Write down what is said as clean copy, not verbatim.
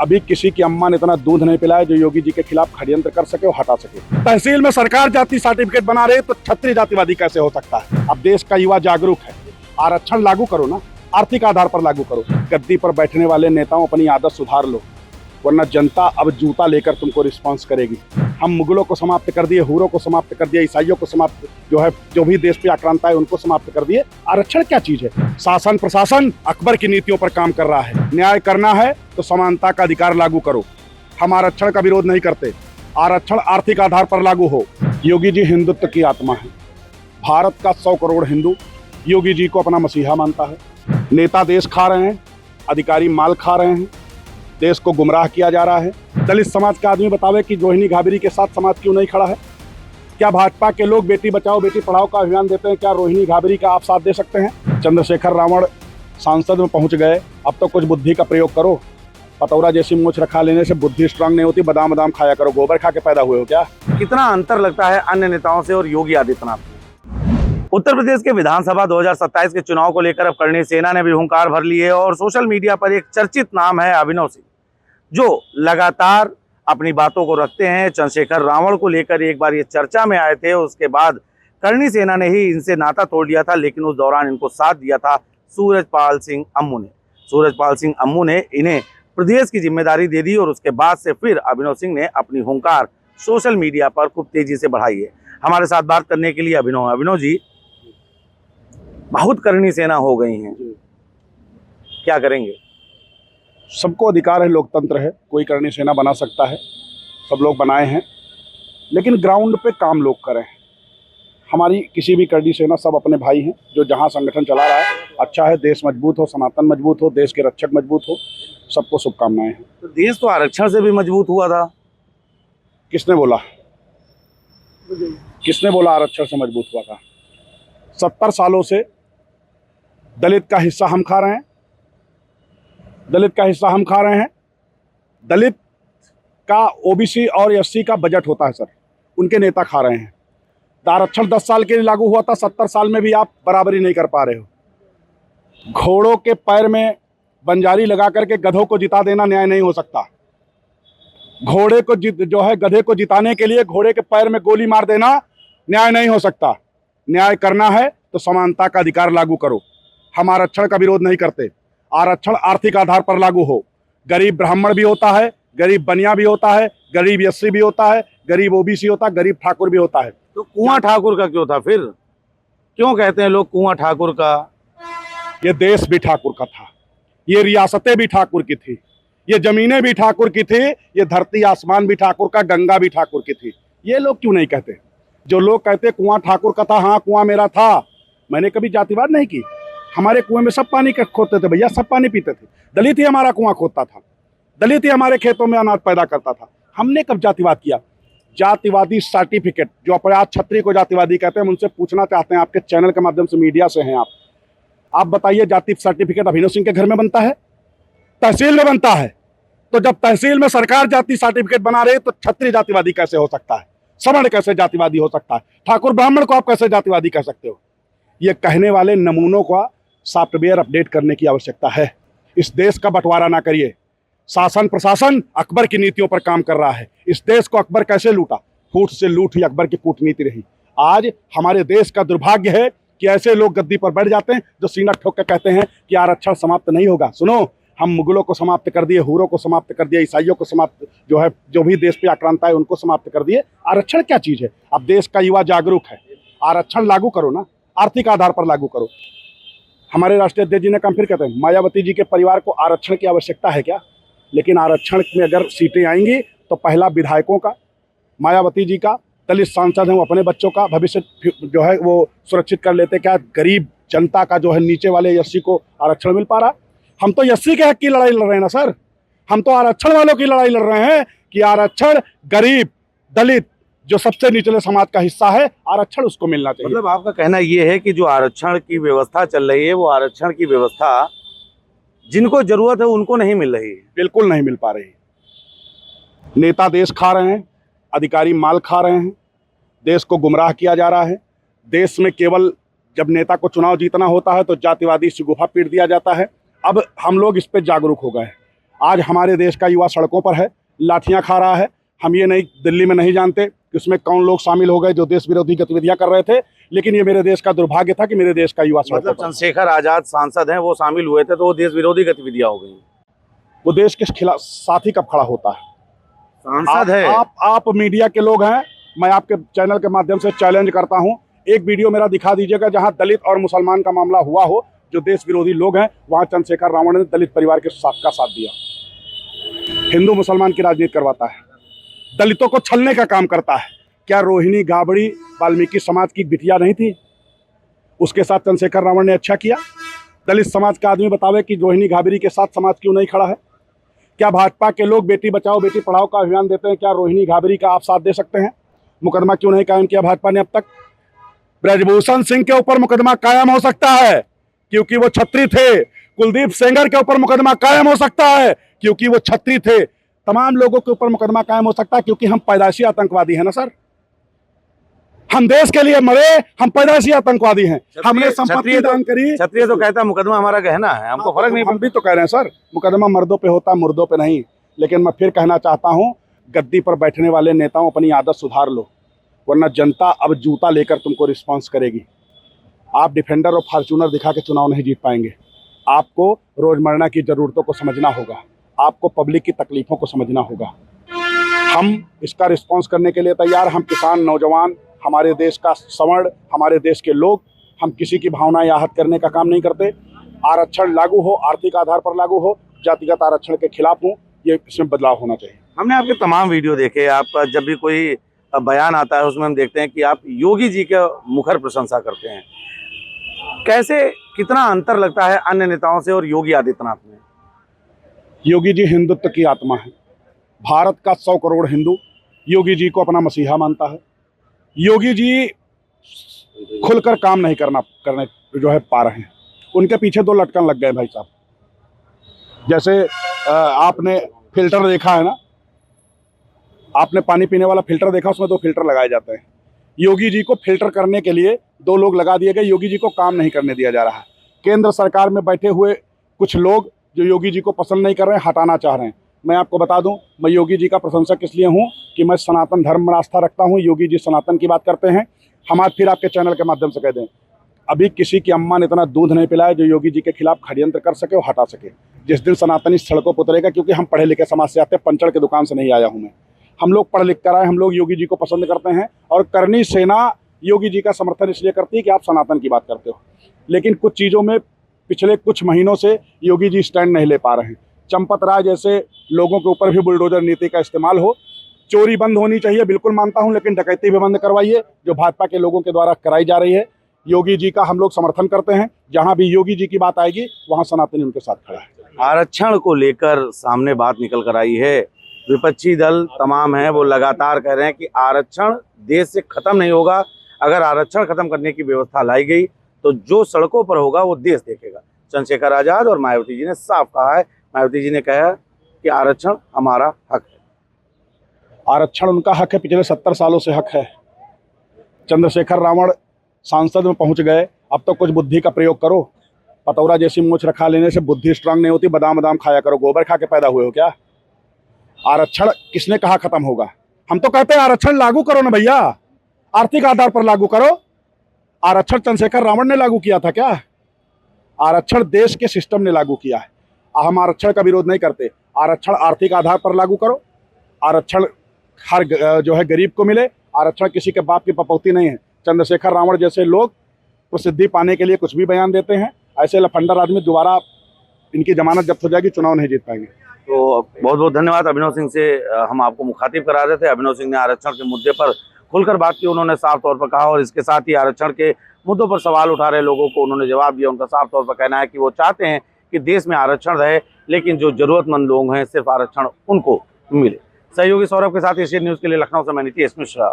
अभी किसी की अम्मा ने इतना दूध नहीं पिलाया जो योगी जी के खिलाफ षड्यंत्र कर सके और हटा सके। तहसील में सरकार जाति सर्टिफिकेट बना रही है तो क्षत्रिय जातिवादी कैसे हो सकता है? अब देश का युवा जागरूक है, आरक्षण लागू करो ना, आर्थिक आधार पर लागू करो। गद्दी पर बैठने वाले नेताओं अपनी आदत सुधार लो, वरना जनता अब जूता लेकर तुमको रिस्पॉन्स करेगी। हम मुगलों को समाप्त कर दिए, हुरों को समाप्त कर दिया, ईसाइयों को समाप्त, जो भी देश पे आक्रांता है उनको समाप्त कर दिए। आरक्षण क्या चीज है? शासन प्रशासन अकबर की नीतियों पर काम कर रहा है। न्याय करना है तो समानता का अधिकार लागू करो। हम आरक्षण का विरोध नहीं करते, आरक्षण आर्थिक आधार पर लागू हो। योगी जी हिंदुत्व की आत्मा है। भारत का 100 करोड़ हिंदू योगी जी को अपना मसीहा मानता है। नेता देश खा रहे हैं, अधिकारी माल खा रहे हैं, देश को गुमराह किया जा रहा है। दलित समाज का आदमी बतावे कि रोहिणी घाबरी के साथ समाज क्यों नहीं खड़ा है? क्या भाजपा के लोग बेटी बचाओ बेटी पढ़ाओ का अभियान देते हैं? क्या रोहिणी घाबरी का आप साथ दे सकते हैं? चंद्रशेखर रावण सांसद में पहुंच गए, अब तो कुछ बुद्धि का प्रयोग करो। पतौरा जैसी मूछ रखा लेने से बुद्धि स्ट्रांग नहीं होती। बादाम बादाम खाया करो, गोबर खा के पैदा हुए हो क्या? कितना अंतर लगता है अन्य नेताओं से और योगी आदित्यनाथ में? उत्तर प्रदेश के विधानसभा 2027 के चुनाव को लेकर अब करणी सेना ने भी हुंकार भर ली है और सोशल मीडिया पर एक चर्चित नाम है अभिनव सिंह, जो लगातार अपनी बातों को रखते हैं। चंद्रशेखर रावण को लेकर एक बार ये चर्चा में आए थे, उसके बाद करणी सेना ने ही इनसे नाता तोड़ लिया था, लेकिन उस दौरान इनको साथ दिया था सूरजपाल सिंह अम्मू ने। सूरजपाल सिंह अम्मू ने इन्हें प्रदेश की जिम्मेदारी दे दी और उसके बाद से फिर अभिनव सिंह ने अपनी हुंकार सोशल मीडिया पर खूब तेजी से बढ़ाई है। हमारे साथ बात करने के लिए अभिनव जी, बहुत करणी सेना हो गई हैं, क्या करेंगे? सबको अधिकार है, लोकतंत्र है, कोई करणी सेना बना सकता है, सब लोग बनाए हैं, लेकिन ग्राउंड पे काम लोग करें। हमारी किसी भी करणी सेना सब अपने भाई हैं। जो जहां संगठन चला रहा है अच्छा है, देश मजबूत हो, सनातन मजबूत हो, देश के रक्षक मजबूत हो, सबको शुभकामनाएं हैं। तो देश तो आरक्षण से भी मजबूत हुआ था। किसने बोला? किसने बोला आरक्षण से मजबूत हुआ था? 70 सालों से दलित का हिस्सा हम खा रहे हैं, दलित का हिस्सा हम खा रहे हैं। दलित का ओबीसी और एससी का बजट होता है सर, उनके नेता खा रहे हैं। आरक्षण 10 साल के लिए लागू हुआ था, 70 साल में भी आप बराबरी नहीं कर पा रहे हो। घोड़ों के पैर में बंजारी लगा करके गधों को जिता देना न्याय नहीं हो सकता। घोड़े को गधे को जिताने के लिए घोड़े के पैर में गोली मार देना न्याय नहीं हो सकता। न्याय करना है तो समानता का अधिकार लागू करो। हम आरक्षण का विरोध नहीं करते, आरक्षण आर्थिक आधार पर लागू हो। गरीब ब्राह्मण भी होता है, गरीब बनिया भी होता है, गरीब एससी भी होता है, गरीब ओबीसी होता है, गरीब ठाकुर भी होता है। तो कुआं ठाकुर का क्यों था फिर? क्यों कहते हैं लोग कुआं ठाकुर का? ये देश भी ठाकुर का था, ये रियासतें भी ठाकुर की थी, ये जमीनें भी ठाकुर की थी, ये धरती आसमान भी ठाकुर का, गंगा भी ठाकुर की थी। ये लोग क्यों नहीं कहते? जो लोग कहते कुआं ठाकुर का था, हाँ कुआं मेरा था। मैंने कभी जातिवाद नहीं की। हमारे कुएं में सब पानी खोदते थे भैया, सब पानी पीते थे। दलित ही हमारा कुआं खोदता था, दलित ही हमारे खेतों में अनाज पैदा करता था। हमने कब जातिवाद किया? जातिवादी सर्टिफिकेट, जो अपराध क्षत्रिय को जातिवादी कहते हैं, हम उनसे पूछना चाहते हैं, आपके चैनल के माध्यम से, मीडिया से हैं आप बताइए, जाति सर्टिफिकेट अभिनव सिंह के घर में बनता है? तहसील में बनता है। तो जब तहसील में सरकार जाति सर्टिफिकेट बना रही है तो क्षत्रिय जातिवादी कैसे हो सकता है? सवर्ण कैसे जातिवादी हो सकता है? ठाकुर ब्राह्मण को आप कैसे जातिवादी कह सकते हो? ये कहने वाले नमूनों का सॉफ्टवेयर अपडेट करने की आवश्यकता है। इस देश का बंटवारा ना करिए। शासन प्रशासन अकबर की नीतियों पर काम कर रहा है। इस देश को अकबर कैसे लूटा? फूट से लूट ही अकबर की कूटनीति रही। आज हमारे देश का दुर्भाग्य है कि ऐसे लोग गद्दी पर बैठ जाते हैं जो सीना ठोक के कहते हैं कि आरक्षण समाप्त नहीं होगा। सुनो, हम मुगलों को समाप्त कर दिए, हुरों को समाप्त कर दिया, ईसाइयों को समाप्त, जो भी देश पे आक्रांता है उनको समाप्त कर दिए। आरक्षण क्या चीज है? अब देश का युवा जागरूक है, आरक्षण लागू करो ना, आर्थिक आधार पर लागू करो। हमारे राष्ट्रीय अध्यक्ष जी ने कहा, फिर कहते हैं मायावती जी के परिवार को आरक्षण की आवश्यकता है क्या? लेकिन आरक्षण में अगर सीटें आएंगी तो पहला विधायकों का, मायावती जी का, दलित सांसद हैं वो अपने बच्चों का भविष्य वो सुरक्षित कर लेते। क्या गरीब जनता का नीचे वाले एससी को आरक्षण मिल पा रहा? हम तो एससी के हक की लड़ाई लड़ रहे हैं ना सर, हम तो आरक्षण वालों की लड़ाई लड़ रहे हैं कि आरक्षण गरीब दलित जो सबसे निचले समाज का हिस्सा है, आरक्षण उसको मिलना चाहिए। मतलब आपका कहना ये है कि जो आरक्षण की व्यवस्था चल रही है, वो आरक्षण की व्यवस्था जिनको जरूरत है उनको नहीं मिल रही है। बिल्कुल नहीं मिल पा रही। नेता देश खा रहे हैं, अधिकारी माल खा रहे हैं, देश को गुमराह किया जा रहा है। देश में केवल जब नेता को चुनाव जीतना होता है तो जातिवादी शगुफा पीट दिया जाता है। अब हम लोग इस पे जागरूक हो गए हैं। आज हमारे देश का युवा सड़कों पर है, लाठियां खा रहा है। हम ये नहीं दिल्ली में नहीं जानते कि उसमें कौन लोग शामिल हो गए जो देश विरोधी गतिविधियां कर रहे थे, लेकिन ये मेरे देश का दुर्भाग्य था कि मेरे देश का युवा सड़कों मतलब पर। चंद्रशेखर आजाद सांसद हैं, वो शामिल हुए थे तो वो देश विरोधी गतिविधियां हो गई। वो देश के खिलाफ साथी कब खड़ा होता है? सांसद है। आप मीडिया के लोग हैं, मैं आपके चैनल के माध्यम से चैलेंज करता हूं, एक वीडियो मेरा दिखा दीजिएगा जहां दलित और मुसलमान का मामला हुआ हो, जो देश विरोधी लोग हैं, वहां चंद्रशेखर रावण ने दलित परिवार के साथ दिया। हिंदू मुसलमान की राजनीति करवाता है, दलितों को छलने का काम करता है। क्या रोहिणी गाबड़ी वाल्मीकि समाज की बिटिया नहीं थी? उसके साथ चंद्रशेखर रावण ने अच्छा किया? दलित समाज का आदमी बतावे कि रोहिणी गाबड़ी के साथ समाज क्यों नहीं खड़ा है? क्या भाजपा के लोग बेटी बचाओ बेटी पढ़ाओ का अभियान देते हैं? क्या रोहिणी गाबड़ी का आप साथ दे सकते हैं? मुकदमा क्यों नहीं कायम किया भाजपा ने अब तक? ब्रजभूषण सिंह के ऊपर मुकदमा कायम हो सकता है क्योंकि वो छत्री थे। कुलदीप सेंगर के ऊपर मुकदमा कायम हो सकता है क्योंकि वो छत्री थे। तमाम लोगों के ऊपर मुकदमा कायम हो सकता है क्योंकि हम पैदाइशी आतंकवादी हैं ना सर। हम देश के लिए मरे, हम पैदाइशी आतंकवादी हैं। हमने संपत्ति दान करी। क्षत्रिय तो कहता है मुकदमा हमारा गहना है, हमको फर्क नहीं। हम भी तो कह रहे हैं सर, मुकदमा मर्दों पे होता, मुर्दों पे नहीं। लेकिन मैं फिर कहना चाहता हूं, गद्दी पर बैठने वाले नेताओं अपनी आदत सुधार लो, वरना जनता अब जूता लेकर तुमको रिस्पॉन्स करेगी। आप डिफेंडर और फॉर्च्यूनर दिखा के चुनाव नहीं जीत पाएंगे। आपको रोजमर्रा की जरूरतों को समझना होगा, आपको पब्लिक की तकलीफों को समझना होगा। हम इसका रिस्पॉन्स करने के लिए तैयार। हम किसान, नौजवान, हमारे देश का सवर्ण, हमारे देश के लोग, हम किसी की भावनाएं आहत करने का काम नहीं करते। आरक्षण लागू हो, आर्थिक आधार पर लागू हो, जातिगत आरक्षण के खिलाफ हूँ, ये इसमें बदलाव होना चाहिए। हमने आपके तमाम वीडियो देखे, आपका जब भी कोई बयान आता है उसमें हम देखते हैं कि आप योगी जी के मुखर प्रशंसा करते हैं। कैसे, कितना अंतर लगता है अन्य नेताओं से और योगी आदित्यनाथ में? योगी जी हिंदुत्व की आत्मा है। भारत का 100 करोड़ हिंदू योगी जी को अपना मसीहा मानता है। योगी जी खुलकर काम नहीं करने जो है पा रहे हैं। उनके पीछे 2 लटकन लग गए भाई साहब। जैसे आपने फिल्टर देखा है ना, आपने पानी पीने वाला फिल्टर देखा, उसमें 2 फिल्टर लगाए जाते हैं। योगी जी को फिल्टर करने के लिए 2 लोग लगा दिए गए। योगी जी को काम नहीं करने दिया जा रहा है। केंद्र सरकार में बैठे हुए कुछ लोग जो योगी जी को पसंद नहीं कर रहे हैं, हटाना चाह रहे हैं। मैं आपको बता दूं, मैं योगी जी का प्रशंसक इसलिए हूं कि मैं सनातन धर्म में आस्था रखता हूं। योगी जी सनातन की बात करते हैं। हम आज फिर आपके चैनल के माध्यम से कह दें, अभी किसी की अम्मा ने इतना दूध नहीं पिलाया जो योगी जी के खिलाफ षड्यंत्र कर सके और हटा सके। जिस दिन सनातनी सड़कों पर उतरेगा, क्योंकि हम पढ़े लिखे समाज से आते हैं, पंचड़ की दुकान से नहीं आया हूं मैं। हम लोग पढ़ लिख कर आए, हम लोग योगी जी को पसंद करते हैं और करनी सेना योगी जी का समर्थन इसलिए करती है कि आप सनातन की बात करते हो। लेकिन कुछ चीज़ों में पिछले कुछ महीनों से योगी जी स्टैंड नहीं ले पा रहे हैं। चंपत राय जैसे लोगों के ऊपर भी बुलडोजर नीति का इस्तेमाल हो। चोरी बंद होनी चाहिए, बिल्कुल मानता हूं, लेकिन डकैती भी बंद करवाइए जो भाजपा के लोगों के द्वारा कराई जा रही है। योगी जी का हम लोग समर्थन करते हैं। जहां भी योगी जी की बात आएगी वहां सनातनी उनके साथ खड़ा है। आरक्षण को लेकर सामने बात निकल कर आई है। विपक्षी दल तमाम है, वो लगातार कह रहे हैं कि आरक्षण देश से खत्म नहीं होगा। अगर आरक्षण खत्म करने की व्यवस्था लाई गई तो जो सड़कों पर होगा वो देश देखेगा। चंद्रशेखर आजाद और मायावती जी ने साफ कहा है। मायावती जी ने कहा कि आरक्षण हमारा हक है। आरक्षण उनका हक है, पिछले 70 सालों से हक है। चंद्रशेखर रावण सांसद में पहुंच गए, अब तो कुछ बुद्धि का प्रयोग करो। पतौरा जैसी मूछ रखा लेने से बुद्धि स्ट्रांग नहीं होती। बादाम बादाम खाया करो, गोबर खा के पैदा हुए हो क्या? आरक्षण किसने कहा खत्म होगा? हम तो कहते हैं आरक्षण लागू करो ना भैया, आर्थिक आधार पर लागू करो। आरक्षण चंद्रशेखर रावण ने लागू किया था क्या? आरक्षण देश के सिस्टम ने लागू किया है। हम आरक्षण का विरोध नहीं करते। आरक्षण आर्थिक आधार पर लागू करो। आरक्षण हर जो है गरीब को मिले। आरक्षण किसी के बाप की पपौती नहीं है। चंद्रशेखर रावण जैसे लोग प्रसिद्धि पाने के लिए कुछ भी बयान देते हैं। ऐसे लफंडर आदमी दोबारा इनकी जमानत जब्त हो जाएगी, चुनाव नहीं जीत पाएंगे। तो बहुत बहुत धन्यवाद। अभिनव सिंह से हम आपको मुखातिब करा रहे थे। अभिनव सिंह ने आरक्षण के मुद्दे पर खुलकर बात की। उन्होंने साफ तौर पर कहा और इसके साथ ही आरक्षण के मुद्दों पर सवाल उठा रहे लोगों को उन्होंने जवाब दिया। उनका साफ तौर पर कहना है कि वो चाहते हैं कि देश में आरक्षण रहे, लेकिन जो जरूरतमंद लोग हैं सिर्फ आरक्षण उनको मिले। सहयोगी सौरभ के साथ एशियन न्यूज़ के लिए लखनऊ से मैं नीतीश मिश्रा।